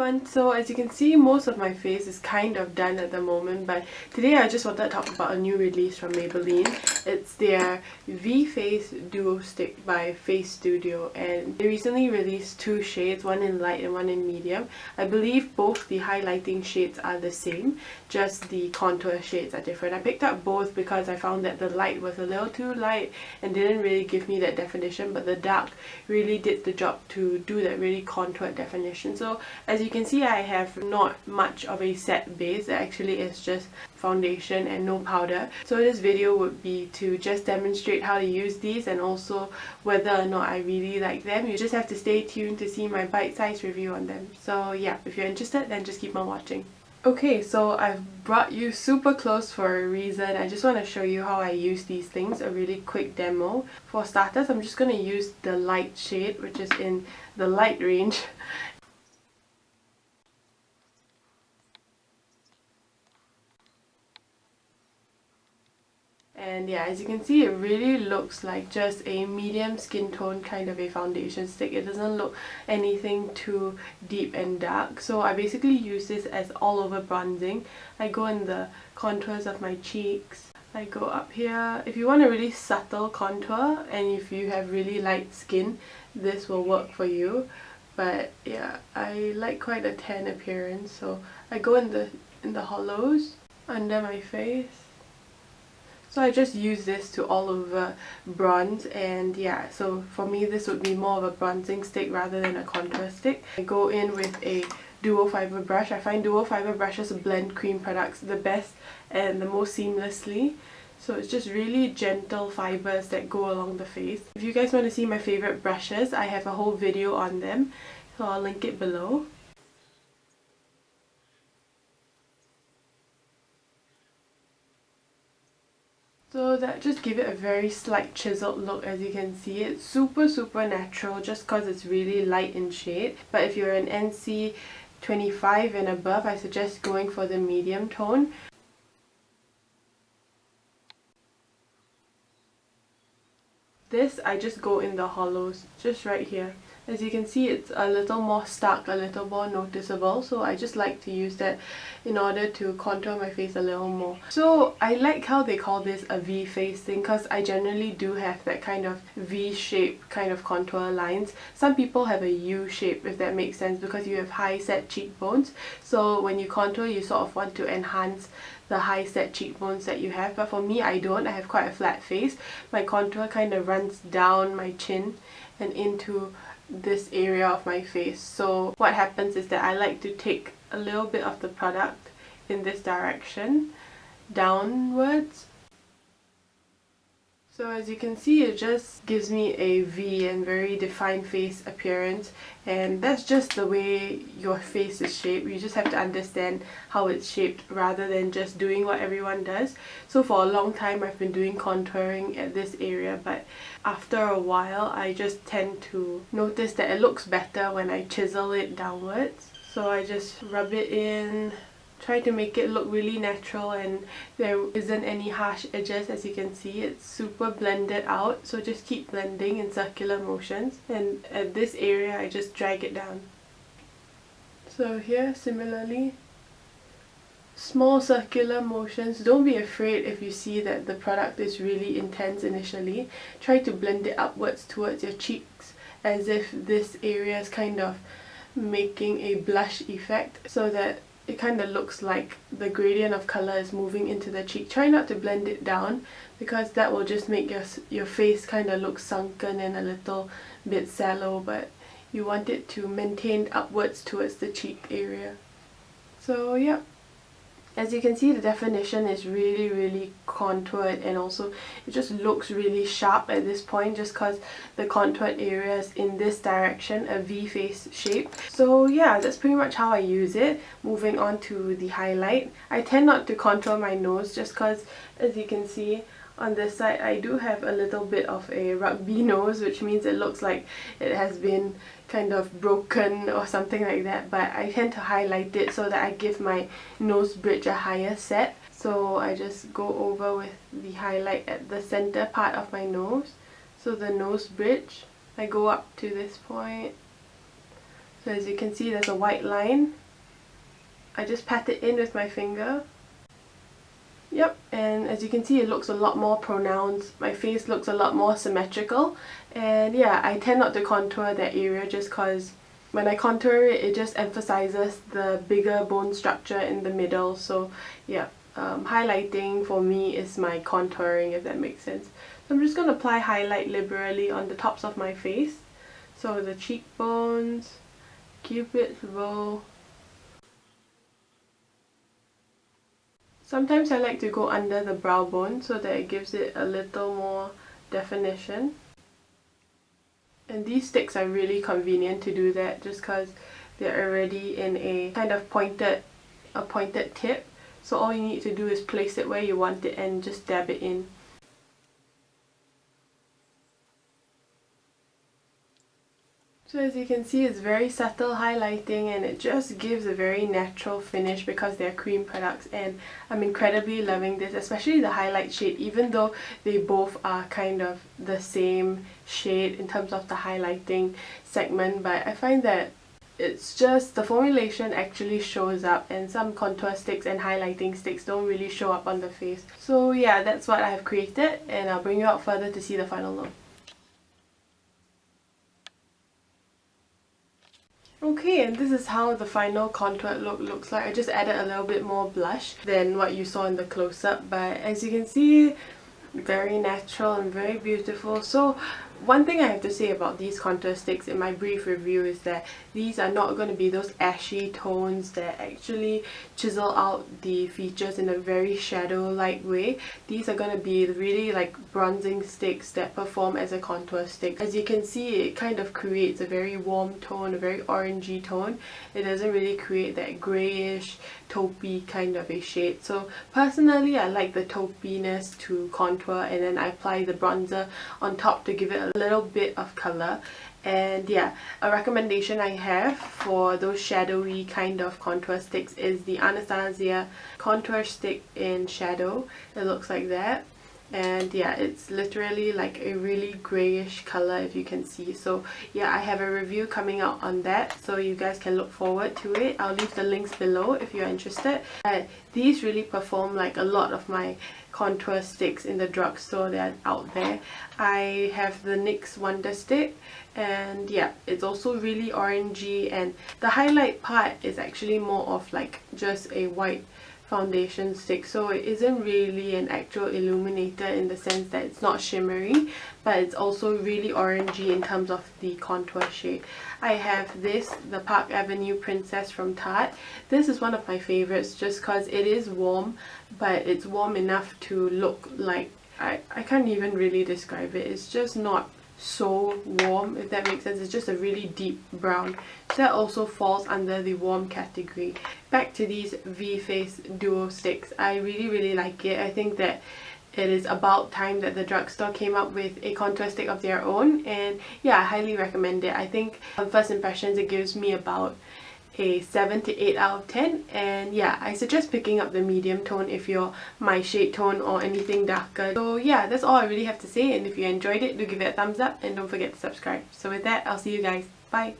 everyone, so as you can see, most of my face is kind of done at the moment, but today I just wanted to talk about a new release from Maybelline. It's their V-Face Duo Stick by Face Studio, and they recently released two shades, one in light and one in medium. I believe both the highlighting shades are the same, just the contour shades are different. I picked up both because I found that the light was a little too light and didn't really give me that definition, but the dark really did the job to do that really contoured definition. So as you can see, I have not much of a set base. It actually is just foundation and no powder. So this video would be to just demonstrate how to use these and also whether or not I really like them. You just have to stay tuned to see my bite-sized review on them. So yeah, if you're interested, then just keep on watching. Okay, so I've brought you super close for a reason. I just want to show you how I use these things, a really quick demo. For starters, I'm just going to use the light shade, which is in the light range. And yeah, as you can see, it really looks like just a medium skin tone kind of a foundation stick. It doesn't look anything too deep and dark. So I basically use this as all over bronzing. I go in the contours of my cheeks. I go up here. If you want a really subtle contour and if you have really light skin, this will work for you. But yeah, I like quite a tan appearance, so I go in the hollows under my face. So I just use this to all over bronze, and yeah, so for me this would be more of a bronzing stick rather than a contour stick. I go in with a duo fiber brush. I find duo fiber brushes blend cream products the best and the most seamlessly. So it's just really gentle fibers that go along the face. If you guys want to see my favorite brushes, I have a whole video on them, so I'll link it below. So that just give it a very slight chiseled look. As you can see, it's super natural just because it's really light in shade. But if you're an NC 25 and above, I suggest going for the medium tone. This, I just go in the hollows, just right here. As you can see, it's a little more stark, a little more noticeable, so I just like to use that in order to contour my face a little more. So I like how they call this a V-face thing, because I generally do have that kind of V-shape kind of contour lines. Some people have a U-shape, if that makes sense, because you have high set cheekbones. So when you contour, you sort of want to enhance the high set cheekbones that you have, but for me, I don't. I have quite a flat face. My contour kind of runs down my chin and into this area of my face. So what happens is that I like to take a little bit of the product in this direction downwards. So as you can see, it just gives me a V and very defined face appearance, and that's just the way your face is shaped. You just have to understand how it's shaped rather than just doing what everyone does. So for a long time I've been doing contouring at this area, but after a while I just tend to notice that it looks better when I chisel it downwards. So I just rub it in, try to make it look really natural, and there isn't any harsh edges. As you can see, it's super blended out, so just keep blending in circular motions, and at this area I just drag it down. So here, similarly, small circular motions. Don't be afraid if you see that the product is really intense initially. Try to blend it upwards towards your cheeks as if this area is kind of making a blush effect, so that it kind of looks like the gradient of color is moving into the cheek. Try not to blend it down, because that will just make your face kind of look sunken and a little bit sallow, but you want it to maintain upwards towards the cheek area. So yeah. As you can see, the definition is really contoured, and also it just looks really sharp at this point just because the contoured area is in this direction, a V-face shape. So yeah, that's pretty much how I use it. Moving on to the highlight. I tend not to contour my nose just because, as you can see, on this side I do have a little bit of a rugby nose, which means it looks like it has been kind of broken or something like that, but I tend to highlight it so that I give my nose bridge a higher set. So I just go over with the highlight at the center part of my nose. So the nose bridge, I go up to this point, So as you can see, there's a white line. I just pat it in with my finger. Yep, and as you can see, it looks a lot more pronounced. My face looks a lot more symmetrical. And yeah, I tend not to contour that area just because when I contour it, it just emphasizes the bigger bone structure in the middle. So yeah, highlighting for me is my contouring, if that makes sense. So I'm just going to apply highlight liberally on the tops of my face. So the cheekbones, Cupid's bow. Sometimes I like to go under the brow bone so that it gives it a little more definition. And these sticks are really convenient to do that just because they're already in a kind of pointed tip. So all you need to do is place it where you want it and just dab it in. So as you can see, it's very subtle highlighting and it just gives a very natural finish because they're cream products, and I'm incredibly loving this, especially the highlight shade, even though they both are kind of the same shade in terms of the highlighting segment. But I find that it's just the formulation actually shows up, and some contour sticks and highlighting sticks don't really show up on the face. So yeah, that's what I have created, and I'll bring you out further to see the final look. Okay, and this is how the final contour look looks like. I just added a little bit more blush than what you saw in the close-up, but as you can see, very natural and very beautiful. So one thing I have to say about these contour sticks in my brief review is that these are not going to be those ashy tones that actually chisel out the features in a very shadow-like way. These are going to be really like bronzing sticks that perform as a contour stick. As you can see, it kind of creates a very warm tone, a very orangey tone. It doesn't really create that greyish, taupey kind of a shade. So personally, I like the taupiness to contour, and then I apply the bronzer on top to give it a little bit of color. And yeah, a recommendation I have for those shadowy kind of contour sticks is the Anastasia contour stick in shadow. It looks like that. And yeah, it's literally like a really greyish color, if you can see. So yeah, I have a review coming out on that, so you guys can look forward to it. I'll leave the links below if you're interested. These really perform like a lot of my contour sticks in the drugstore that are out there. I have the NYX Wonder Stick, and yeah, it's also really orangey, and the highlight part is actually more of like just a white foundation stick, so it isn't really an actual illuminator in the sense that it's not shimmery, but it's also really orangey in terms of the contour shade. I have this, the Park Avenue Princess from Tarte. This is one of my favorites just because it is warm, but it's warm enough to look like, I can't even really describe it. It's just not so warm, if that makes sense. It's just a really deep brown, so that also falls under the warm category. Back to these V-Face duo sticks, I really like it. I think that it is about time that the drugstore came up with a contour stick of their own, and yeah, I highly recommend it. I think on first impressions it gives me about a 7 to 8 out of 10, and yeah, I suggest picking up the medium tone if you're my shade tone or anything darker. So yeah, that's all I really have to say, and if you enjoyed it, do give it a thumbs up and don't forget to subscribe. So with that, I'll see you guys. Bye!